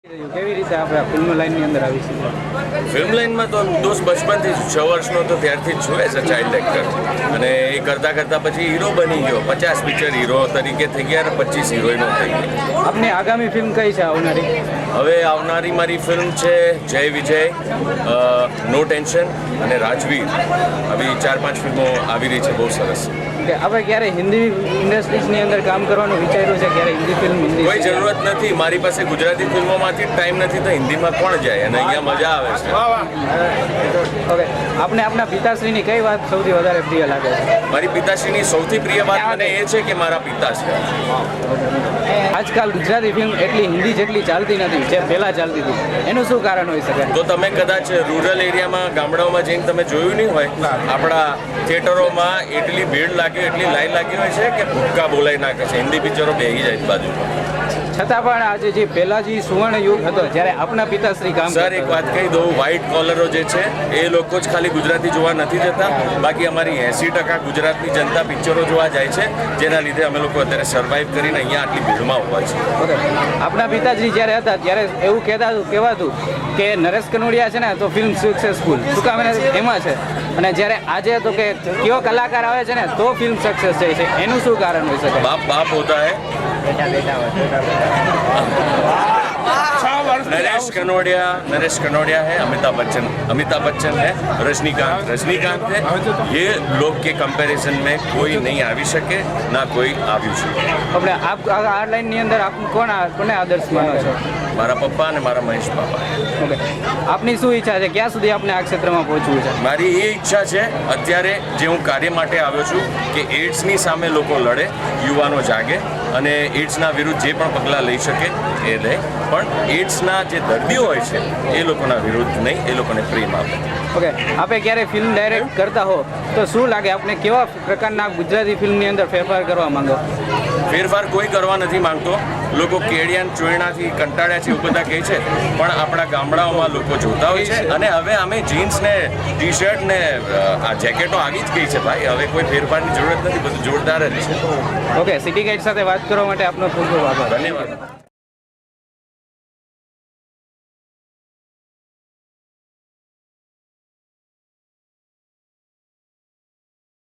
કેવી રીતે આપણે ફિલ્મ લાઈનની અંદર આવી છે? ફિલ્મ લાઇનમાં તો દોસ્ત બચપનથી જ 6 વર્ષનો તો ત્યારથી જ છું એઝ અ ચાઇલ્ડ એક્ટર, અને એ કરતાં કરતાં પછી હીરો બની ગયો. 50 પિક્ચર હીરો તરીકે થઈ ગયા અને 25 હિરોઈનો થઈ ગઈ. આપની આગામી ફિલ્મ કઈ છે આવનારી? હવે આવનારી મારી ફિલ્મ છે જય વિજય, નો ટેન્શન અને રાજવીર. આવી 4-5 ફિલ્મો આવી રહી છે, બહુ સરસ. કે આપણે ક્યારે હિન્દી ઇન્ડસ્ટ્રીઝની અંદર કામ કરવાનું વિચાર્યું છે? ક્યારે હિન્દી ફિલ્મ કોઈ જરૂરત નથી. મારી પાસે ગુજરાતી ફિલ્મોમાંથી જ ટાઈમ નથી, તો હિન્દીમાં કોણ જાય? અને અહીંયા મજા આવે છે. ઓકે, આપને આપના પિતાશ્રીની કઈ વાત સૌથી વધારે પ્રિય લાગે છે? મારી પિતાશ્રીની સૌથી પ્રિય વાત મને એ છે કે મારા પિતા છે. આજકાલ ગુજરાતી ફિલ્મ એટલી હિન્દી જેટલી ચાલતી નથી જે પહેલાં ચાલતી હતી, એનું શું કારણ હોઈ શકે? તો તમે કદાચ રૂરલ એરિયામાં, ગામડાઓમાં જઈને તમે જોયું નહીં હોય, આપણા થિયેટરોમાં એટલી ભીડ લાગી, એટલી લાઈન લાગી હોય છે કે ભૂક્કા બોલાઈ નાખે છે. હિન્દી પિક્ચરો બેસી જાય બાજુ. છતાં પણ આજે જે પહેલા જે સુવર્ણ યુગ હતો જ્યારે આપના પિતાશ્રી કામ સર, એક વાત કહી દઉં, વ્હાઇટ કોલરો જે છે એ લોકો જ ખાલી ગુજરાતી જોવા નથી જતા, બાકી અમારી 80% ગુજરાતની જનતા પિક્ચરો જોવા જાય છે, જેના લીધે અમે લોકો અત્યારે સર્વાઈવ કરીને અહીંયા આટલી ભીડમાં ઉભા છીએ. ઓકે, આપના પિતાશ્રી જ્યારે હતા ત્યારે એવું કહેવાતું કે નરેશ કનોડિયા છે ને તો ફિલ્મ સક્સેસફુલ શું કામ એમાં છે, અને જ્યારે આજે તો કે કયો કલાકાર આવે છે ને તો ફિલ્મ સક્સેસ જાય છે, એનું શું કારણ હોઈ શકે? बाप बाप होता है. नरेश कनोडिया है, अमिताभ बच्चन है, रजनीकांत है. ये लोग के कंपैरिजन में कोई नहीं आवी શકે, ના કોઈ આવ્યું છે. આપણે આપ આ લાઈનની અંદર આપ કોને આદર્શ માનો છો? મારા પપ્પા અને મારા મહેશ બાપા. ઓકે, આપની શું ઈચ્છા છે? ક્યાં સુધી આપણે આ ક્ષેત્રમાં પહોંચવું છે? મારી એ ઈચ્છા છે અત્યારે જે હું કાર્ય માટે આવ્યો છું કે એડ્સની સામે લોકો લડે, યુવાનો જાગે અને એડ્સના વિરુદ્ધ જે પણ પગલાં લઈ શકે એ લે, પણ એડ્સના જે દર્દીઓ હોય છે એ લોકોના વિરુદ્ધ નહીં, એ લોકોને પ્રેમ આપે. ઓકે, આપણે ક્યારે ફિલ્મ ડાયરેક્ટ કરતા હો તો શું લાગે આપને કેવા પ્રકારના ગુજરાતી ફિલ્મની અંદર ફેરફાર કરવા માંગો? ફેરફાર કોઈ કરવા નથી માંગતો. લોકો કેડિયાન ચોયણાથી કંટાળ્યા છે એવું બધા કહે છે, પણ આપણા ગામડાઓમાં લોકો જોતા હોય છે, અને હવે અમે જીન્સ ને ટી-શર્ટ ને આ જેકેટો આવી જ ગઈ છે ભાઈ. હવે કોઈ ફેરફારની જરૂરત નથી, બધું જોરદાર જ છે. ઓકે, સિટી ગાઈડ સાથે વાત કરવા માટે આપનો ખૂબ ખૂબ આભાર. ધન્યવાદ.